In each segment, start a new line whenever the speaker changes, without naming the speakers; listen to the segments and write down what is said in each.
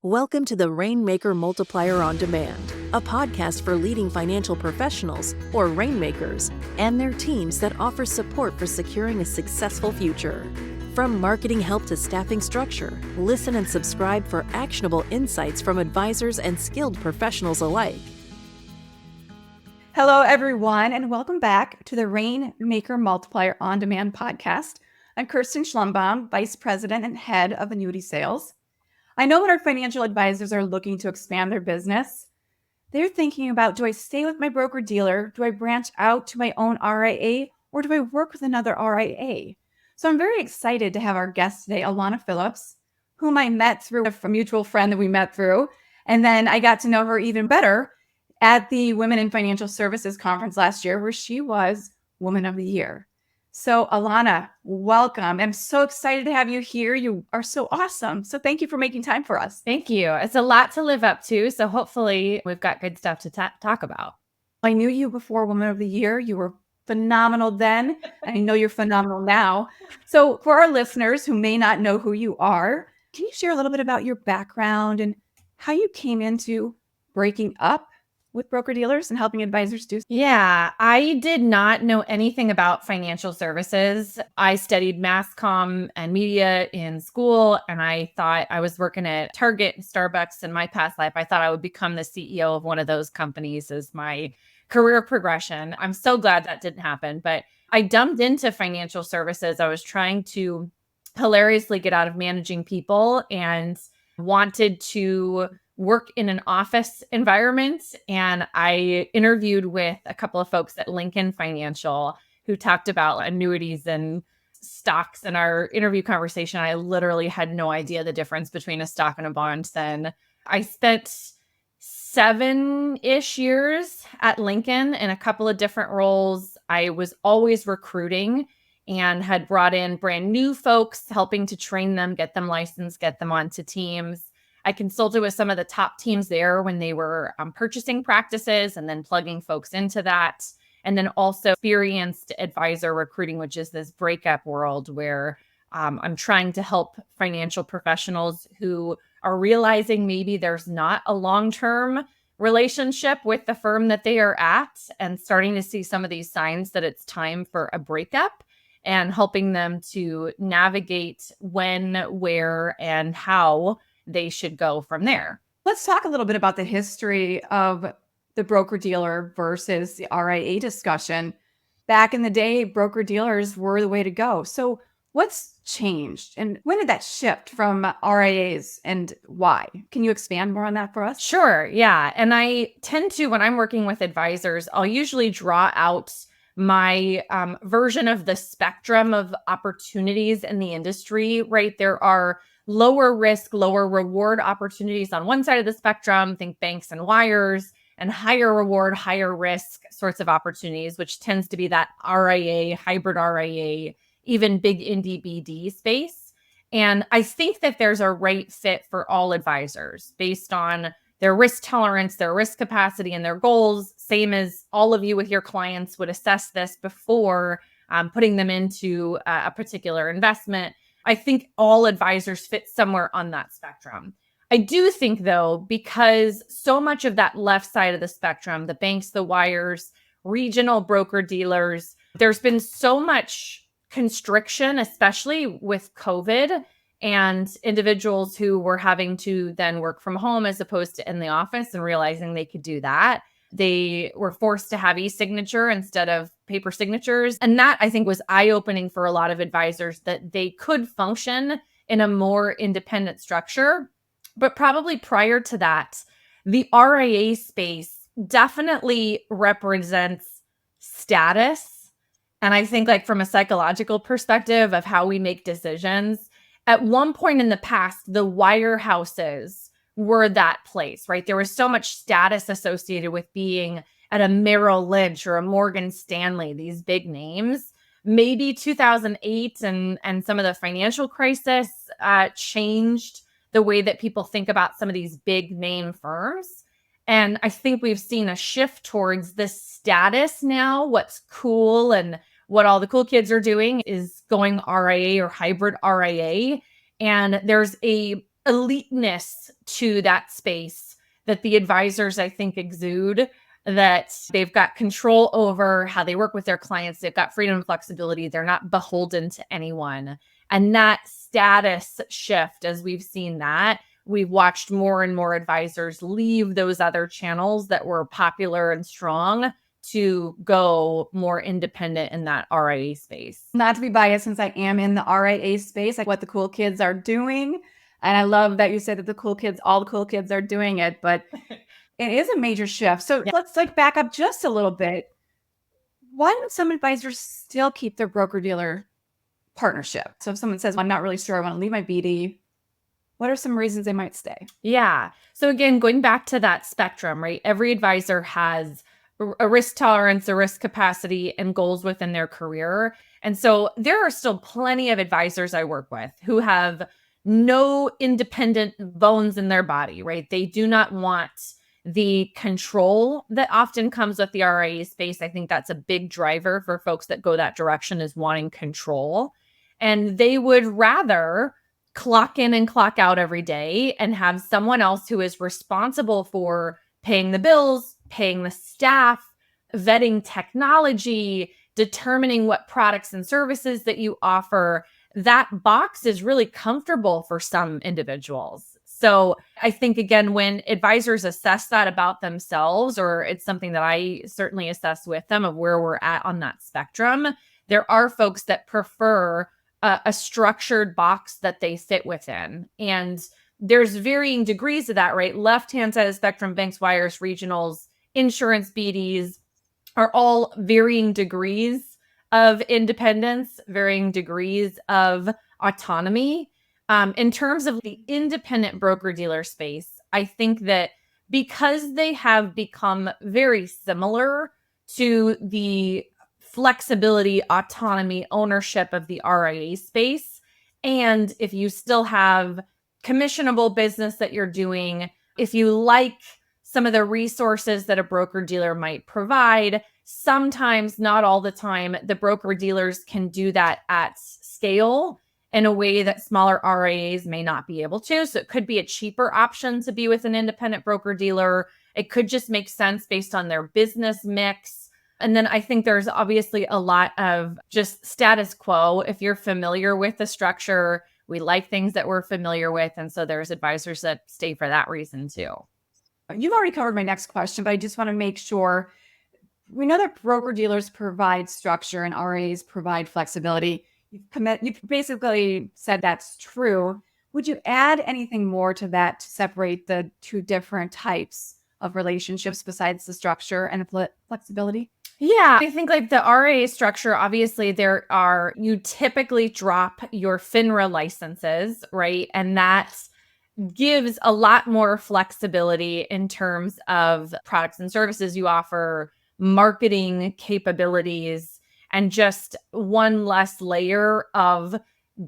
Welcome to the Rainmaker Multiplier on Demand, a podcast for leading financial professionals, or rainmakers, and their teams that offer support for securing a successful future. From marketing help to staffing structure, listen and subscribe for actionable insights from advisors and skilled professionals alike.
Hello, everyone, and welcome back to the Rainmaker Multiplier on Demand podcast. I'm Kirsten Schlumbohm, Vice President and Head of Annuity Sales. I know when our financial advisors are looking to expand their business, they're thinking about, do I stay with my broker-dealer? Do I branch out to my own RIA? Or do I work with another RIA? So I'm very excited to have our guest today, Alanah Phillips, whom I met through a mutual friend that we met through. And then I got to know her even better at the Women in Financial Services Conference last year, where she was Woman of the Year. So Alanah, welcome. I'm so excited to have you here. You are so awesome. So thank you for making time for us.
Thank you. It's a lot to live up to. So hopefully we've got good stuff to talk about.
I knew you before Woman of the Year. You were phenomenal then. And I know you're phenomenal now. So for our listeners who may not know who you are, can you share a little bit about your background and how you came into breaking up with broker-dealers and helping advisors do?
Yeah, I did not know anything about financial services. I studied mass comm and media in school, and I thought I was working at Target and Starbucks in my past life. I thought I would become the CEO of one of those companies as my career progression. I'm so glad that didn't happen, but I dumped into financial services. I was trying to hilariously get out of managing people and wanted to work in an office environment. And I interviewed with a couple of folks at Lincoln Financial who talked about annuities and stocks. In our interview conversation, I literally had no idea the difference between a stock and a bond then. I spent 7-ish years at Lincoln in a couple of different roles. I was always recruiting and had brought in brand new folks, helping to train them, get them licensed, get them onto teams. I consulted with some of the top teams there when they were purchasing practices and then plugging folks into that. And then also experienced advisor recruiting, which is this breakup world where I'm trying to help financial professionals who are realizing maybe there's not a long-term relationship with the firm that they are at and starting to see some of these signs that it's time for a breakup, and helping them to navigate when, where, and how they should go from there.
Let's talk a little bit about the history of the broker-dealer versus the RIA discussion. Back in the day, broker-dealers were the way to go. So what's changed? And when did that shift from RIAs and why? Can you expand more on that for us?
Sure. Yeah. And I tend to, when I'm working with advisors, I'll usually draw out my version of the spectrum of opportunities in the industry, right? There are lower risk, lower reward opportunities on one side of the spectrum, think banks and wires, and higher reward, higher risk sorts of opportunities, which tends to be that RIA, hybrid RIA, even big indie BD space. And I think that there's a right fit for all advisors based on their risk tolerance, their risk capacity, and their goals, same as all of you with your clients would assess this before putting them into a particular investment. I think all advisors fit somewhere on that spectrum. I do think, though, because so much of that left side of the spectrum, the banks, the wires, regional broker-dealers, there's been so much constriction, especially with COVID and individuals who were having to then work from home as opposed to in the office and realizing they could do that. They were forced to have e-signature instead of paper signatures. And that, I think, was eye-opening for a lot of advisors that they could function in a more independent structure. But probably prior to that, the RIA space definitely represents status. And I think, like, from a psychological perspective of how we make decisions, at one point in the past, the wirehouses were that place, right? There was so much status associated with being at a Merrill Lynch or a Morgan Stanley, these big names. Maybe 2008 and some of the financial crisis changed the way that people think about some of these big name firms. And I think we've seen a shift towards this status now. What's cool and what all the cool kids are doing is going RIA or hybrid RIA. And there's a eliteness to that space that the advisors, I think, exude, that they've got control over how they work with their clients. They've got freedom and flexibility. They're not beholden to anyone. And that status shift, as we've seen that, we've watched more and more advisors leave those other channels that were popular and strong to go more independent in that RIA space.
Not to be biased, since I am in the RIA space, like what the cool kids are doing. And I love that you said that all the cool kids are doing it, but it is a major shift. So let's back up just a little bit. Why don't some advisors still keep their broker-dealer partnership? So if someone says, I'm not really sure, I want to leave my BD, what are some reasons they might stay?
Yeah. So again, going back to that spectrum, right? Every advisor has a risk tolerance, a risk capacity, and goals within their career. And so there are still plenty of advisors I work with who have no independent bones in their body, right? They do not want the control that often comes with the RIA space. I think that's a big driver for folks that go that direction, is wanting control. And they would rather clock in and clock out every day and have someone else who is responsible for paying the bills, paying the staff, vetting technology, determining what products and services that you offer. That box is really comfortable for some individuals. So I think, again, when advisors assess that about themselves, or it's something that I certainly assess with them of where we're at on that spectrum, there are folks that prefer a structured box that they fit within. And there's varying degrees of that, right? Left-hand side of the spectrum, banks, wires, regionals, insurance BDs are all varying degrees of independence, varying degrees of autonomy. In terms of the independent broker-dealer space, I think that because they have become very similar to the flexibility, autonomy, ownership of the RIA space, and if you still have commissionable business that you're doing, if you like some of the resources that a broker-dealer might provide, sometimes, not all the time, the broker-dealers can do that at scale in a way that smaller RIAs may not be able to. So it could be a cheaper option to be with an independent broker-dealer. It could just make sense based on their business mix. And then I think there's obviously a lot of just status quo. If you're familiar with the structure, we like things that we're familiar with. And so there's advisors that stay for that reason too.
You've already covered my next question, but I just want to make sure. We know that broker-dealers provide structure and RIAs provide flexibility. You've basically said that's true. Would you add anything more to that to separate the two different types of relationships besides the structure and flexibility?
Yeah, I think like the RIA structure, obviously you typically drop your FINRA licenses, right? And that gives a lot more flexibility in terms of products and services you offer, marketing capabilities, and just one less layer of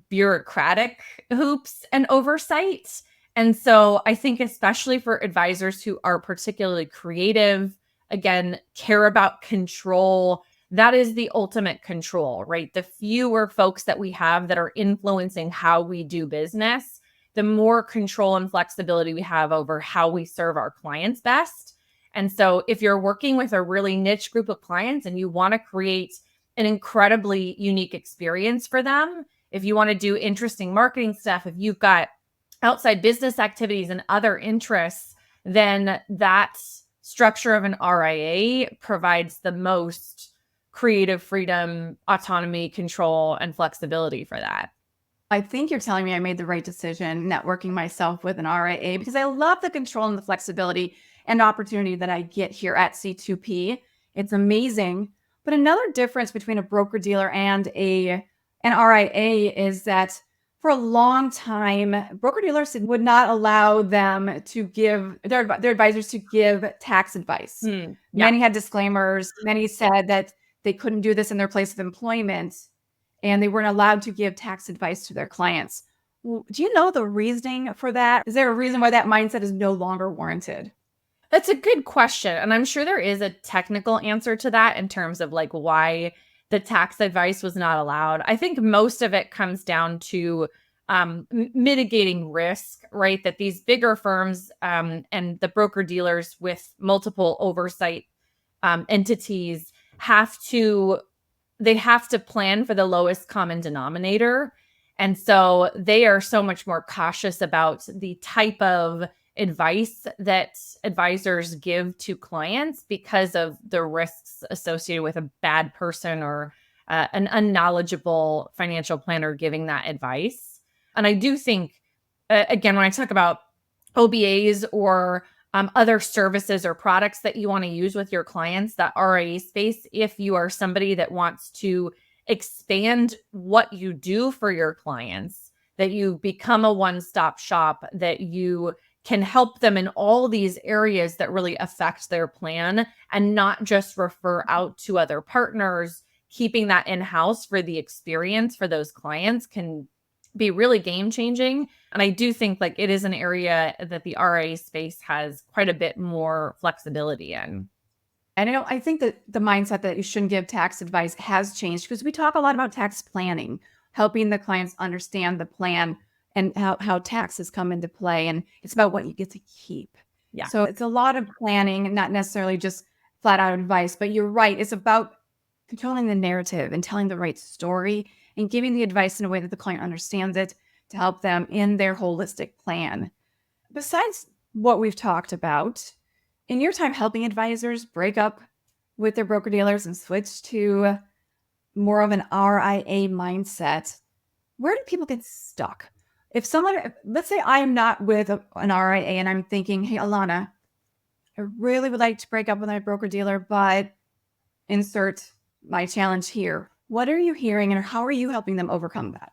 bureaucratic hoops and oversight. And so I think especially for advisors who are particularly creative, again, care about control, that is the ultimate control, right? The fewer folks that we have that are influencing how we do business, the more control and flexibility we have over how we serve our clients best. And so if you're working with a really niche group of clients and you want to create an incredibly unique experience for them, if you want to do interesting marketing stuff, if you've got outside business activities and other interests, then that structure of an RIA provides the most creative freedom, autonomy, control, and flexibility for that.
I think you're telling me I made the right decision networking myself with an RIA, because I love the control and the flexibility and opportunity that I get here at C2P. It's amazing. But another difference between a broker-dealer and an RIA is that for a long time, broker-dealers would not allow them to give their advisors to give tax advice. Many had disclaimers. Many said that they couldn't do this in their place of employment, and they weren't allowed to give tax advice to their clients. Do you know the reasoning for that? Is there a reason why that mindset is no longer warranted?
That's a good question. And I'm sure there is a technical answer to that in terms of like why the tax advice was not allowed. I think most of it comes down to mitigating risk, right? That these bigger firms and the broker dealers with multiple oversight entities they have to plan for the lowest common denominator. And so they are so much more cautious about the type of advice that advisors give to clients because of the risks associated with a bad person or an unknowledgeable financial planner giving that advice. And I do think, again, when I talk about OBAs or other services or products that you want to use with your clients, that RIA space, if you are somebody that wants to expand what you do for your clients, that you become a one-stop shop, that you can help them in all these areas that really affect their plan and not just refer out to other partners, keeping that in-house for the experience for those clients can be really game changing. And I do think like it is an area that the RIA space has quite a bit more flexibility in.
And I think that the mindset that you shouldn't give tax advice has changed because we talk a lot about tax planning, helping the clients understand the plan and how taxes come into play. And it's about what you get to keep.
Yeah.
So it's a lot of planning and not necessarily just flat out advice, but you're right. It's about controlling the narrative and telling the right story and giving the advice in a way that the client understands it to help them in their holistic plan. Besides what we've talked about, in your time helping advisors break up with their broker dealers and switch to more of an RIA mindset, where do people get stuck? If someone, let's say I am not with an RIA and I'm thinking, hey, Alanah, I really would like to break up with my broker dealer, but insert my challenge here. What are you hearing and how are you helping them overcome that?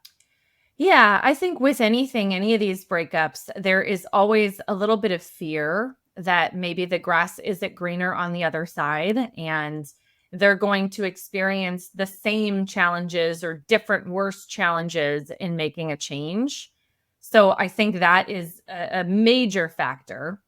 Yeah, I think with anything, any of these breakups, there is always a little bit of fear that maybe the grass isn't greener on the other side and they're going to experience the same challenges or different, worse challenges in making a change. So I think that is a major factor.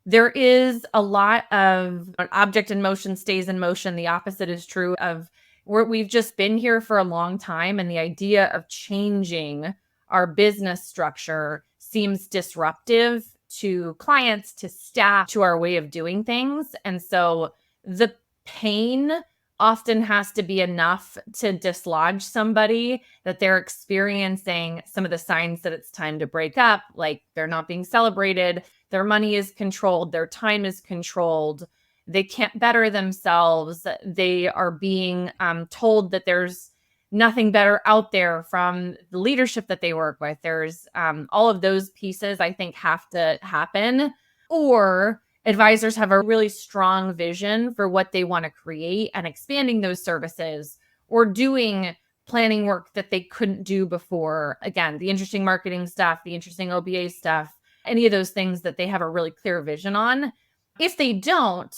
There is a lot of an object in motion stays in motion. The opposite is true of we've just been here for a long time. And the idea of changing our business structure seems disruptive to clients, to staff, to our way of doing things. And so the pain often has to be enough to dislodge somebody that they're experiencing some of the signs that it's time to break up, like they're not being celebrated, their money is controlled, their time is controlled, they can't better themselves, they are being told that there's nothing better out there from the leadership that they work with. There's all of those pieces I think have to happen, or advisors have a really strong vision for what they want to create and expanding those services or doing planning work that they couldn't do before. Again, the interesting marketing stuff, the interesting OBA stuff, any of those things that they have a really clear vision on. If they don't,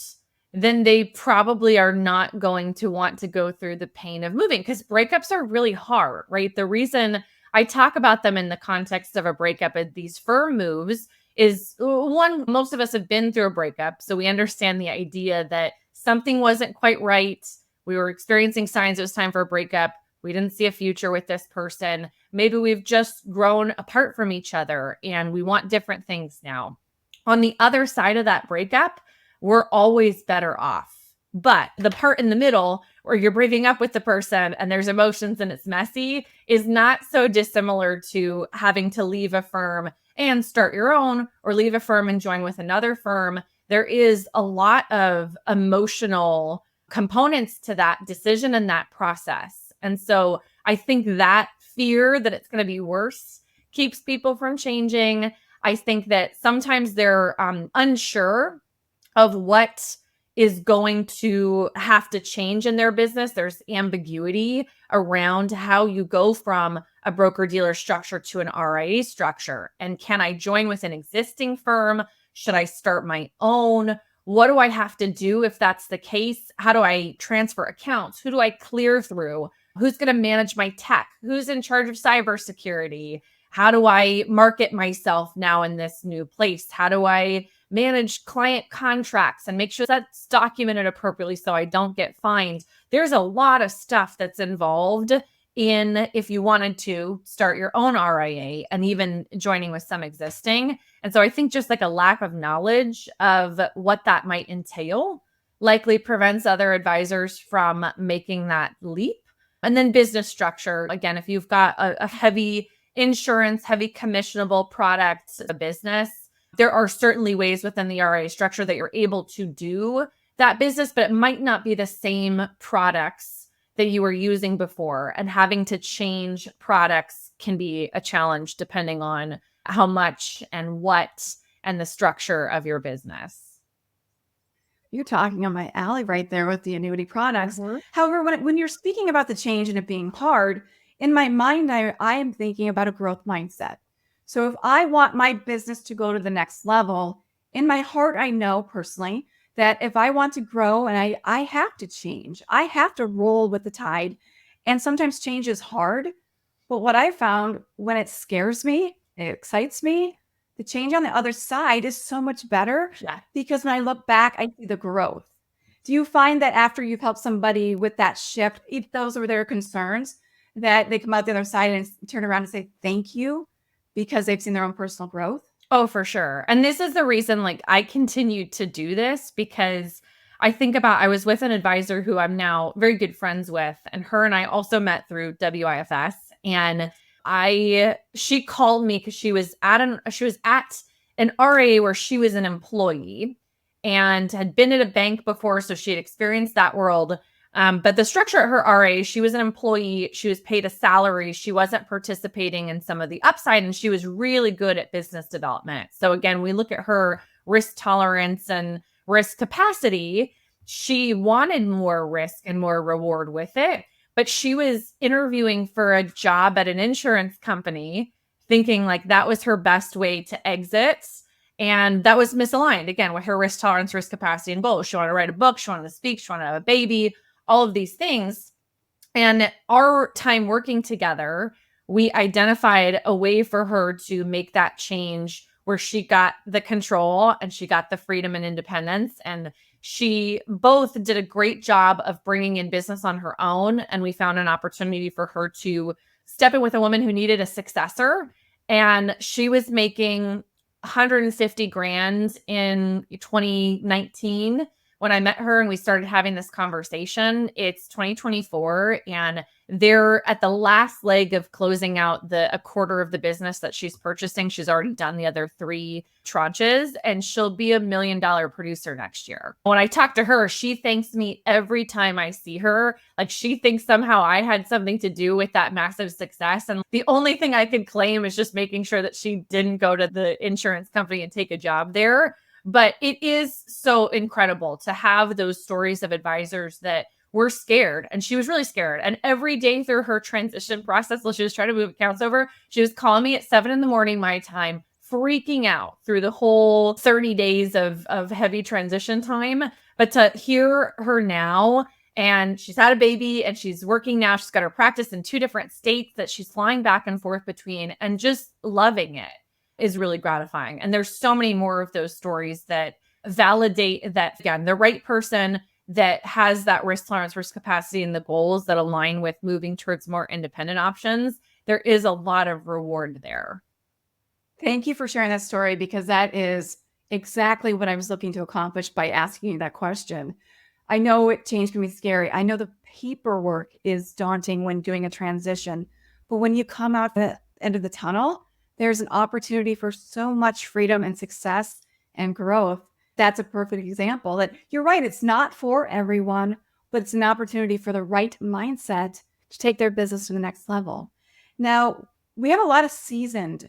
then they probably are not going to want to go through the pain of moving because breakups are really hard, right? The reason I talk about them in the context of a breakup at these firm moves is one, most of us have been through a breakup. So we understand the idea that something wasn't quite right. We were experiencing signs it was time for a breakup. We didn't see a future with this person. Maybe we've just grown apart from each other and we want different things now. On the other side of that breakup, we're always better off. But the part in the middle where you're breaking up with the person and there's emotions and it's messy is not so dissimilar to having to leave a firm and start your own or leave a firm and join with another firm. There is a lot of emotional components to that decision and that process. And so I think that fear that it's going to be worse keeps people from changing. I think that sometimes they're unsure of what is going to have to change in their business. There's ambiguity around how you go from a broker-dealer structure to an RIA structure. And can I join with an existing firm? Should I start my own? What do I have to do if that's the case? How do I transfer accounts? Who do I clear through? Who's going to manage my tech? Who's in charge of cybersecurity? How do I market myself now in this new place? How do I manage client contracts and make sure that's documented appropriately so I don't get fined? There's a lot of stuff that's involved in if you wanted to start your own RIA and even joining with some existing. And so I think just like a lack of knowledge of what that might entail likely prevents other advisors from making that leap. And then business structure. Again, if you've got a heavy insurance, heavy commissionable product business, there are certainly ways within the RIA structure that you're able to do that business, but it might not be the same products that you were using before. And having to change products can be a challenge depending on how much and what and the structure of your business.
You're talking on my alley right there with the annuity products.
Mm-hmm.
However, when you're speaking about the change and it being hard, in my mind, I am thinking about a growth mindset. So if I want my business to go to the next level, in my heart, I know personally that if I want to grow and I have to change, I have to roll with the tide. And sometimes change is hard. But what I found when it scares me, it excites me, the change on the other side is so much better
Yeah.
because when I look back, I see the growth. Do you find that after you've helped somebody with that shift, if those were their concerns, that they come out the other side and turn around and say thank you because they've seen their own personal growth?
Oh, for sure. And this is the reason like I continue to do this because I think about I was with an advisor who I'm now very good friends with, and her and I also met through WIFS. And she called me because she was at an RIA where she was an employee and had been at a bank before, so she had experienced that world. But the structure at her RIA, she was an employee, she was paid a salary, she wasn't participating in some of the upside, and she was really good at business development. So again, we look at her risk tolerance and risk capacity. She wanted more risk and more reward with it. But she was interviewing for a job at an insurance company, thinking like that was her best way to exit. And that was misaligned again with her risk tolerance, risk capacity, and goals. She wanted to write a book, she wanted to speak, she wanted to have a baby, all of these things. And our time working together, we identified a way for her to make that change where she got the control and she got the freedom and independence. And she both did a great job of bringing in business on her own. And we found an opportunity for her to step in with a woman who needed a successor. And she was making 150 grand in 2019 when I met her and we started having this conversation. It's 2024 and they're at the last leg of closing out a quarter of the business that she's purchasing. She's already done the other 3 tranches and she'll be $1 million producer next year. When I talk to her, she thanks me every time I see her. Like she thinks somehow I had something to do with that massive success. And the only thing I could claim is just making sure that she didn't go to the insurance company and take a job there. But it is so incredible to have those stories of advisors that were scared. And she was really scared. And every day through her transition process, while she was trying to move accounts over, she was calling me at 7 a.m. my time, freaking out through the whole 30 days of heavy transition time. But to hear her now, and she's had a baby and she's working now, she's got her practice in 2 different states that she's flying back and forth between and just loving it is really gratifying. And there's so many more of those stories that validate that, again, the right person that has that risk tolerance, risk capacity, and the goals that align with moving towards more independent options, there is a lot of reward there.
Thank you for sharing that story because that is exactly what I was looking to accomplish by asking you that question. I know it changed me scary. I know the paperwork is daunting when doing a transition, but when you come out the end of the tunnel, there's an opportunity for so much freedom and success and growth. That's a perfect example that you're right. It's not for everyone, but it's an opportunity for the right mindset to take their business to the next level. Now, we have a lot of seasoned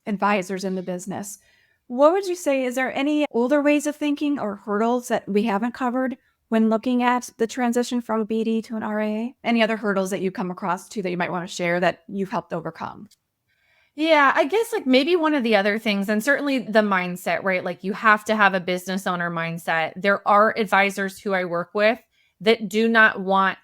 advisors in the business. What would you say? Is there any older ways of thinking or hurdles that we haven't covered when looking at the transition from a BD to an RIA? Any other hurdles that you come across too that you might want to share that you've helped overcome?
Yeah, I guess like maybe one of the other things, and certainly the mindset, right? Like you have to have a business owner mindset. There are advisors who I work with that do not want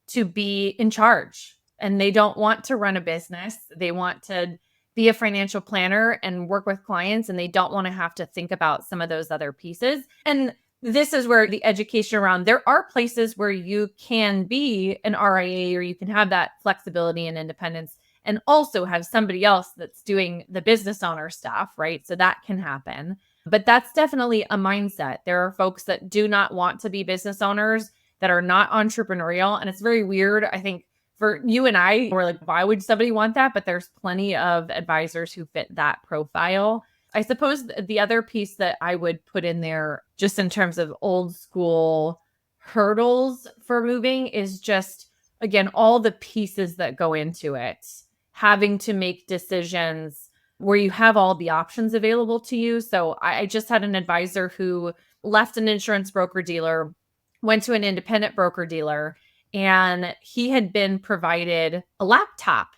to be in charge and they don't want to run a business. They want to be a financial planner and work with clients and they don't want to have to think about some of those other pieces. And this is where the education around there are places where you can be an RIA or you can have that flexibility and independence and also have somebody else that's doing the business owner stuff, right? So that can happen. But that's definitely a mindset. There are folks that do not want to be business owners, that are not entrepreneurial. And it's very weird. I think for you and I, we're like, why would somebody want that? But there's plenty of advisors who fit that profile. I suppose the other piece that I would put in there, just in terms of old school hurdles for moving, is just, again, all the pieces that go into it. Having to make decisions where you have all the options available to you. So I just had an advisor who left an insurance broker dealer, went to an independent broker dealer, and he had been provided a laptop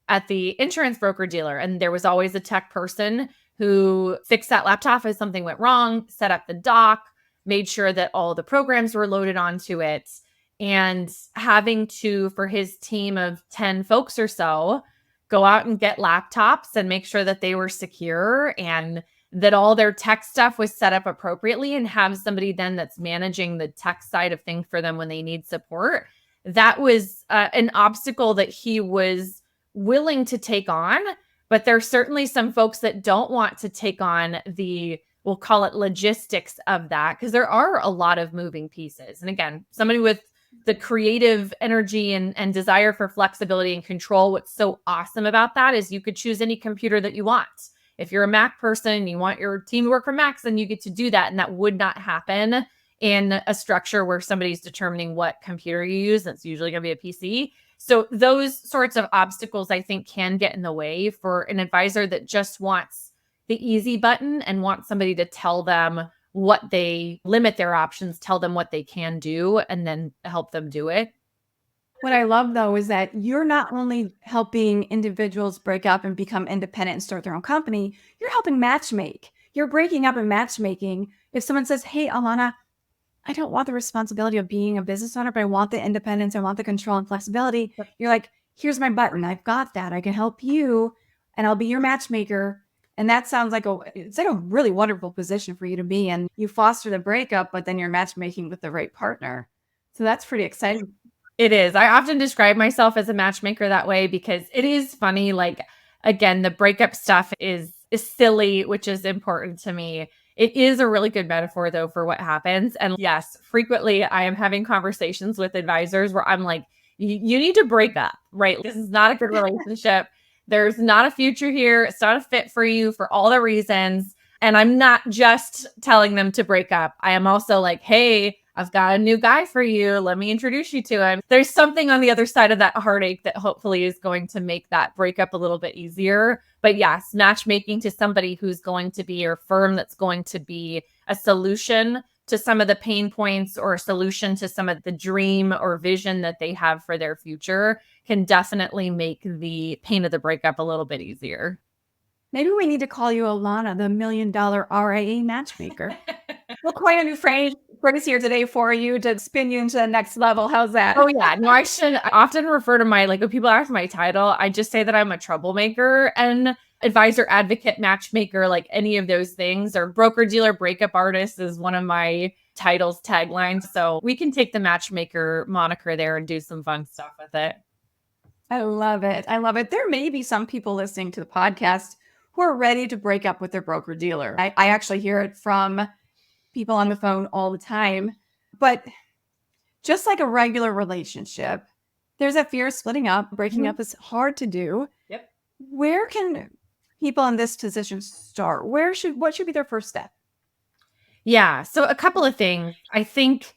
at the insurance broker dealer. And there was always a tech person who fixed that laptop if something went wrong, set up the dock, made sure that all the programs were loaded onto it. And having to, for his team of 10 folks or so, go out and get laptops and make sure that they were secure and that all their tech stuff was set up appropriately, and have somebody then that's managing the tech side of things for them when they need support. That was an obstacle that he was willing to take on. But there's certainly some folks that don't want to take on the, we'll call it logistics of that, because there are a lot of moving pieces. And again, somebody with the creative energy and desire for flexibility and control, what's so awesome about that is you could choose any computer that you want. If you're a Mac person, you want your team to work from Macs, then you get to do that. And that would not happen in a structure where somebody's determining what computer you use. That's usually going to be a PC. So those sorts of obstacles, I think, can get in the way for an advisor that just wants the easy button and wants somebody to tell them what they limit their options, tell them what they can do, and then help them do it.
What I love, though, is that you're not only helping individuals break up and become independent and start their own company, you're helping matchmake. You're breaking up and matchmaking. If someone says, hey, Alanah, I don't want the responsibility of being a business owner, but I want the independence, I want the control and flexibility. You're like, here's my button. I've got that. I can help you, and I'll be your matchmaker. And that sounds like it's like a really wonderful position for you to be in. You foster the breakup, but then you're matchmaking with the right partner. So that's pretty exciting.
It is. I often describe myself as a matchmaker that way because it is funny. Like, again, the breakup stuff is silly, which is important to me. It is a really good metaphor, though, for what happens. And yes, frequently I am having conversations with advisors where I'm like, you need to break up, right? This is not a good relationship. There's not a future here. It's not a fit for you for all the reasons. And I'm not just telling them to break up. I am also like, hey, I've got a new guy for you. Let me introduce you to him. There's something on the other side of that heartache that hopefully is going to make that breakup a little bit easier. But yes, matchmaking to somebody who's going to be your firm, that's going to be a solution to some of the pain points or a solution to some of the dream or vision that they have for their future, can definitely make the pain of the breakup a little bit easier.
Maybe we need to call you Alanah, the $1 million RIA matchmaker. We'll coin a new phrase here today for you to spin you into the next level. How's that?
Oh yeah. No, I often refer to my, like when people ask my title, I just say that I'm a troublemaker and advisor, advocate, matchmaker, like any of those things, or broker dealer breakup artist is one of my titles, taglines. So we can take the matchmaker moniker there and do some fun stuff with it.
I love it. I love it. There may be some people listening to the podcast who are ready to break up with their broker dealer. I actually hear it from people on the phone all the time. But just like a regular relationship, there's a fear of splitting up. Breaking up is hard to do.
Yep.
Where can people in this position start? What should be their first step?
Yeah. So a couple of things. I think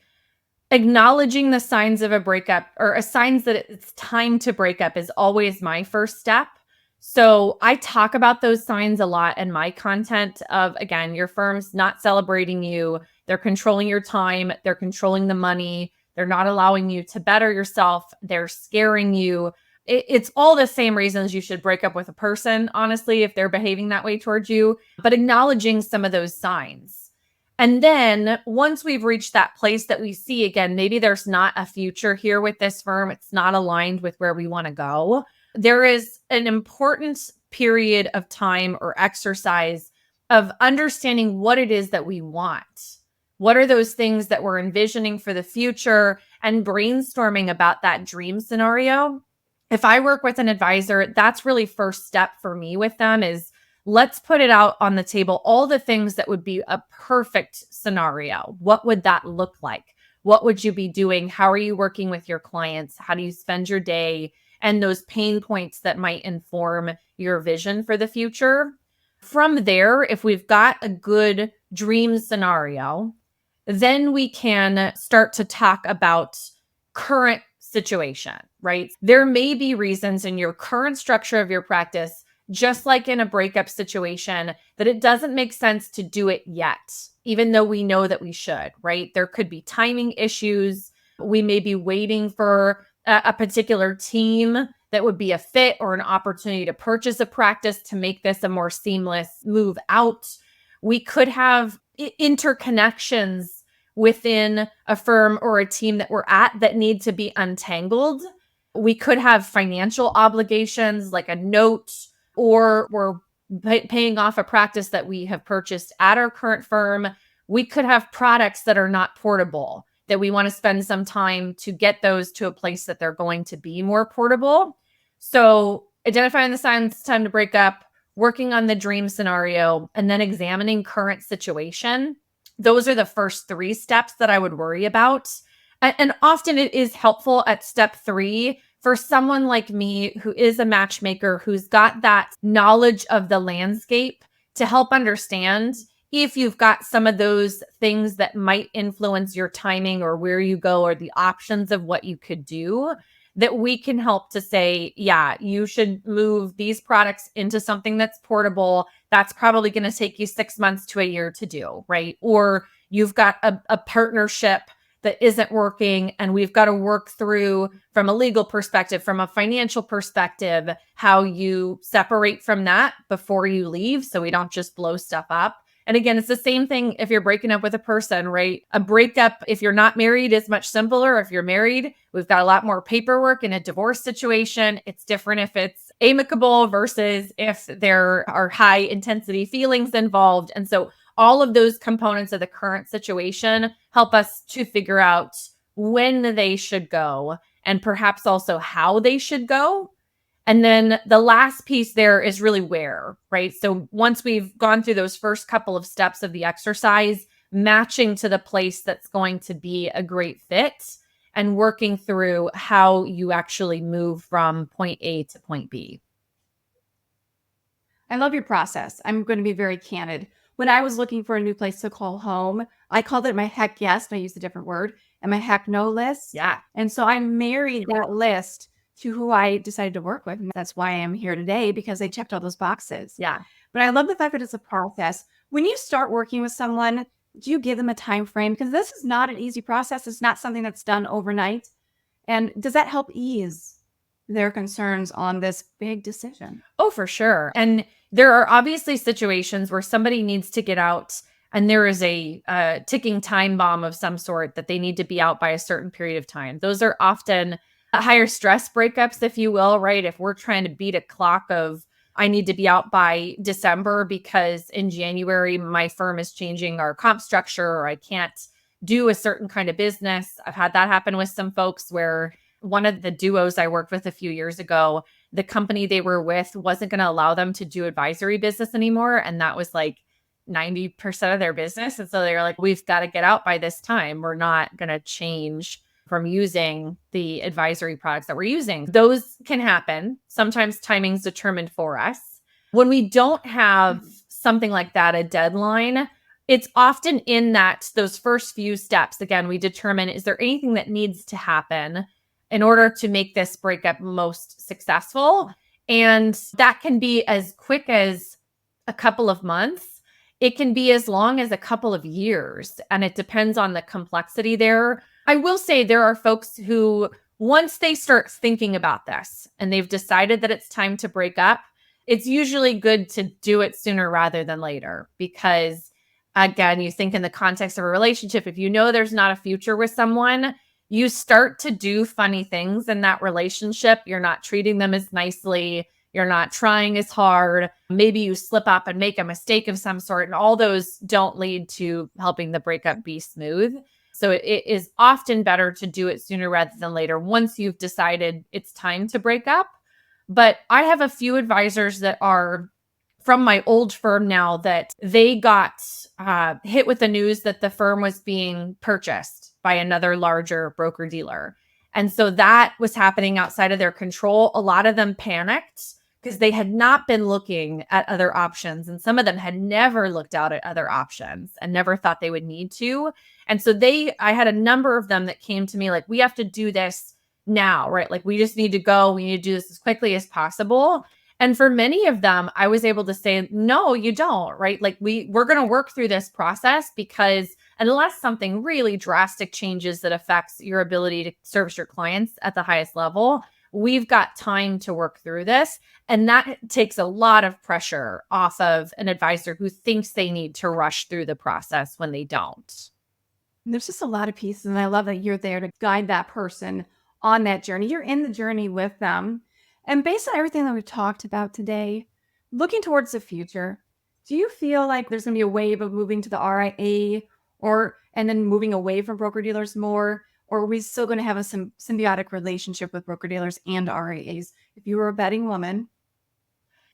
acknowledging the signs of a breakup, or signs that it's time to break up, is always my first step. So I talk about those signs a lot in my content of, again, your firm's not celebrating you. They're controlling your time. They're controlling the money. They're not allowing you to better yourself. They're scaring you. It's all the same reasons you should break up with a person, honestly, if they're behaving that way towards you, but acknowledging some of those signs. And then once we've reached that place that we see, again, maybe there's not a future here with this firm, it's not aligned with where we want to go, there is an important period of time or exercise of understanding what it is that we want. What are those things that we're envisioning for the future and brainstorming about that dream scenario? If I work with an advisor, that's really first step for me with them is let's put it out on the table, all the things that would be a perfect scenario. What would that look like? What would you be doing? How are you working with your clients? How do you spend your day? And those pain points that might inform your vision for the future. From there, if we've got a good dream scenario, then we can start to talk about current situation, right? There may be reasons in your current structure of your practice, just like in a breakup situation, that it doesn't make sense to do it yet, even though we know that we should, right? There could be timing issues. We may be waiting for a particular team that would be a fit or an opportunity to purchase a practice to make this a more seamless move out. We could have interconnections within a firm or a team that we're at that need to be untangled. We could have financial obligations like a note, or we're paying off a practice that we have purchased at our current firm. We could have products that are not portable, that we want to spend some time to get those to a place that they're going to be more portable. So identifying the signs it's time to break up, working on the dream scenario, and then examining current situation. Those are the first 3 steps that I would worry about. And often it is helpful at step 3 for someone like me who is a matchmaker, who's got that knowledge of the landscape to help understand if you've got some of those things that might influence your timing or where you go or the options of what you could do, that we can help to say, yeah, you should move these products into something that's portable. That's probably going to take you 6 months to a year to do, right? Or you've got a partnership that isn't working, and we've got to work through from a legal perspective, from a financial perspective, how you separate from that before you leave so we don't just blow stuff up. And again, it's the same thing if you're breaking up with a person, right? A breakup, if you're not married, is much simpler. If you're married, we've got a lot more paperwork. In a divorce situation, it's different if it's amicable versus if there are high intensity feelings involved. And so all of those components of the current situation help us to figure out when they should go and perhaps also how they should go. And then the last piece there is really where, right? So once we've gone through those first couple of steps of the exercise, matching to the place that's going to be a great fit and working through how you actually move from point A to point B.
I love your process. I'm going to be very candid. When I was looking for a new place to call home, I called it my heck yes, and I used a different word, and my heck no list.
Yeah.
And so I married that list to who I decided to work with. And that's why I am here today, because they checked all those boxes.
Yeah.
But I love the fact that it's a process. When you start working with someone, do you give them a time frame? Because this is not an easy process. It's not something that's done overnight. And does that help ease their concerns on this big decision?
Oh, for sure. And there are obviously situations where somebody needs to get out and there is a ticking time bomb of some sort that they need to be out by a certain period of time. Those are often higher stress breakups, if you will, right? If we're trying to beat a clock of, I need to be out by December because in January, my firm is changing our comp structure, or I can't do a certain kind of business. I've had that happen with some folks where one of the duos I worked with a few years ago, the company they were with wasn't going to allow them to do advisory business anymore. And that was like 90% of their business. And so they were like, we've got to get out by this time. We're not going to change from using the advisory products that we're using. Those can happen. Sometimes timing's determined for us. When we don't have something like that, a deadline, it's often in those first few steps. Again, we determine, is there anything that needs to happen in order to make this breakup most successful? And that can be as quick as a couple of months. It can be as long as a couple of years. And it depends on the complexity there. I will say there are folks who, once they start thinking about this and they've decided that it's time to break up, it's usually good to do it sooner rather than later. Because again, you think in the context of a relationship, if you know there's not a future with someone, you start to do funny things in that relationship. You're not treating them as nicely. you're not trying as hard. Maybe you slip up and make a mistake of some sort, and all those don't lead to helping the breakup be smooth. So it is often better to do it sooner rather than later once you've decided it's time to break up. But I have a few advisors that are from my old firm now that they got hit with the news that the firm was being purchased by another larger broker dealer. And so that was happening outside of their control. A lot of them panicked because they had not been looking at other options. And some of them had never looked out at other options and never thought they would need to. And so I had a number of them that came to me like, we have to do this now, right? Like we just need to go. We need to do this as quickly as possible. And for many of them, I was able to say, no, you don't, right? Like we're going to work through this process because unless something really drastic changes that affects your ability to service your clients at the highest level, we've got time to work through this. And that takes a lot of pressure off of an advisor who thinks they need to rush through the process when they don't.
There's just a lot of pieces, and I love that you're there to guide that person on that journey. You're in the journey with them. And based on everything that we've talked about today, looking towards the future, do you feel like there's going to be a wave of moving to the RIA and then moving away from broker dealers more? Or are we still going to have a symbiotic relationship with broker dealers and RIAs? If you were a betting woman,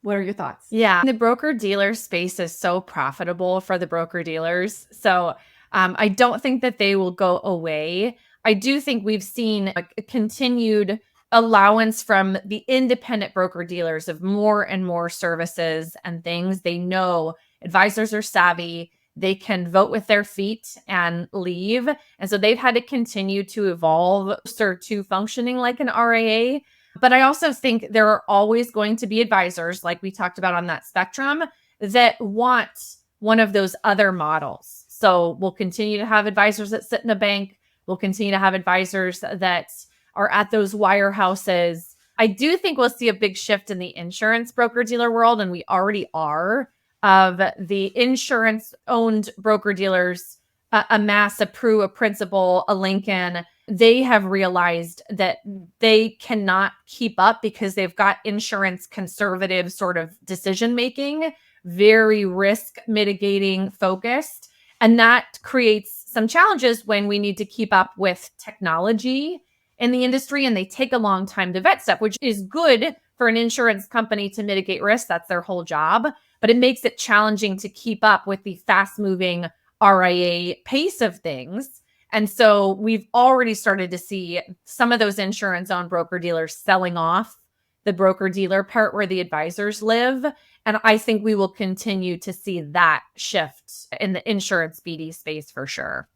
what are your thoughts?
Yeah, the broker dealer space is so profitable for the broker dealers. So I don't think that they will go away. I do think we've seen a continued allowance from the independent broker dealers of more and more services and things. They know advisors are savvy. They can vote with their feet and leave. And so they've had to continue to evolve to functioning like an RIA. But I also think there are always going to be advisors, like we talked about on that spectrum, that want one of those other models. So we'll continue to have advisors that sit in a bank. We'll continue to have advisors that are at those wirehouses. I do think we'll see a big shift in the insurance broker dealer world, and we already are, of the insurance owned broker dealers, a Mass, a Pru, a Principal, a Lincoln. They have realized that they cannot keep up because they've got insurance conservative sort of decision making, very risk mitigating focused. And that creates some challenges when we need to keep up with technology in the industry, and they take a long time to vet stuff, which is good for an insurance company to mitigate risk. That's their whole job. But it makes it challenging to keep up with the fast moving RIA pace of things. And so we've already started to see some of those insurance owned broker dealers selling off the broker dealer part where the advisors live. And I think we will continue to see that shift in the insurance BD space for sure.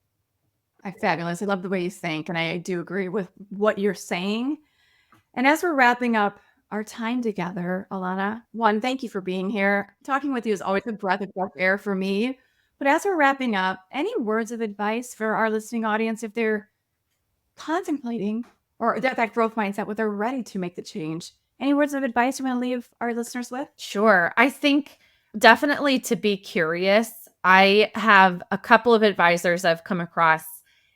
Fabulous. I love the way you think. And I do agree with what you're saying. And as we're wrapping up our time together, Alanah, one, thank you for being here. Talking with you is always a breath of fresh air for me. But as we're wrapping up, any words of advice for our listening audience if they're contemplating or that growth mindset, but they're ready to make the change? Any words of advice you want to leave our listeners with?
Sure. I think definitely to be curious. I have a couple of advisors I've come across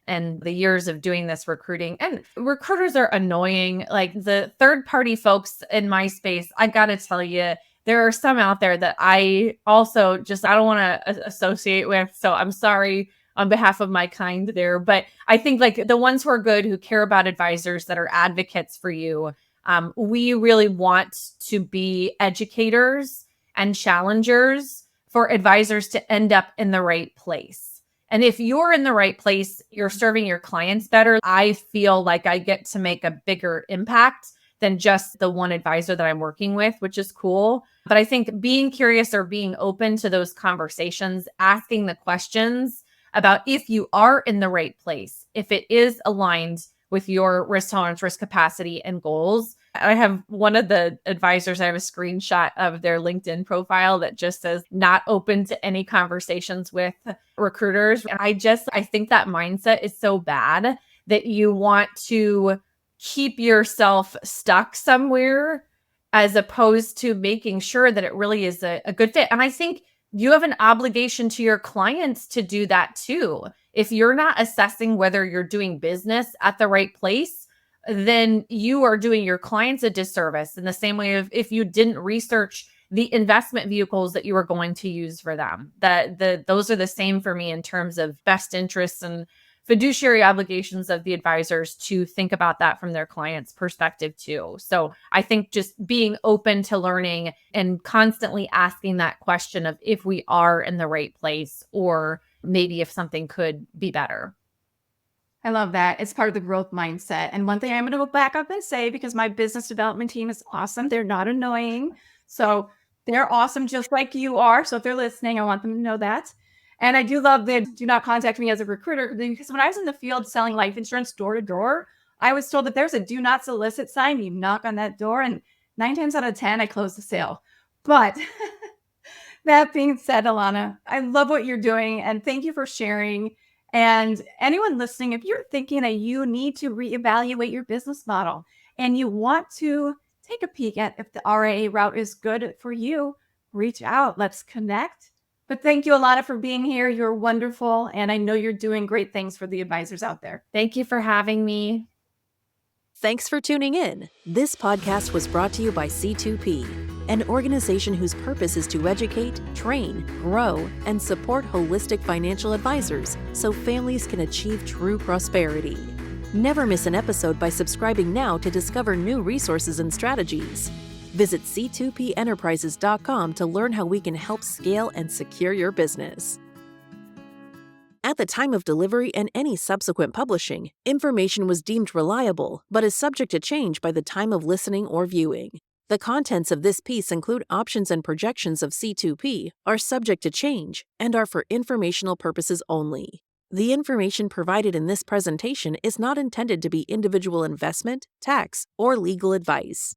in the years of doing this recruiting, and recruiters are annoying. Like the third party folks in my space, I got to tell you, there are some out there that I also I don't want to associate with. So I'm sorry on behalf of my kind there. But I think like the ones who are good, who care about advisors, that are advocates for you, we really want to be educators and challengers for advisors to end up in the right place. And if you're in the right place, you're serving your clients better. I feel like I get to make a bigger impact than just the one advisor that I'm working with, which is cool. But I think being curious or being open to those conversations, asking the questions about if you are in the right place, if it is aligned with your risk tolerance, risk capacity, and goals. I have one of the advisors, I have a screenshot of their LinkedIn profile that just says not open to any conversations with recruiters. And I think that mindset is so bad that you want to keep yourself stuck somewhere as opposed to making sure that it really is a good fit. And I think you have an obligation to your clients to do that too. If you're not assessing whether you're doing business at the right place, then you are doing your clients a disservice in the same way of if you didn't research the investment vehicles that you are going to use for them. Those are the same for me in terms of best interests and fiduciary obligations of the advisors to think about that from their client's perspective too. So I think just being open to learning and constantly asking that question of if we are in the right place or maybe if something could be better.
I love that. It's part of the growth mindset. And one thing I'm going to go back up and say, because my business development team is awesome, they're not annoying. So they're awesome just like you are. So if they're listening, I want them to know that. And I do love that do not contact me as a recruiter, because when I was in the field selling life insurance door to door, I was told that there's a do not solicit sign. You knock on that door, and 9 times out of 10, I close the sale. But that being said, Alanah, I love what you're doing, and thank you for sharing. And anyone listening, if you're thinking that you need to reevaluate your business model and you want to take a peek at if the RIA route is good for you, reach out. Let's connect. But thank you, Alanah, for being here. You're wonderful. And I know you're doing great things for the advisors out there.
Thank you for having me.
Thanks for tuning in. This podcast was brought to you by C2P, an organization whose purpose is to educate, train, grow, and support holistic financial advisors so families can achieve true prosperity. Never miss an episode by subscribing now to discover new resources and strategies. Visit c2penterprises.com to learn how we can help scale and secure your business. At the time of delivery and any subsequent publishing, information was deemed reliable, but is subject to change by the time of listening or viewing. The contents of this piece include options and projections of C2P, are subject to change, and are for informational purposes only. The information provided in this presentation is not intended to be individual investment, tax, or legal advice.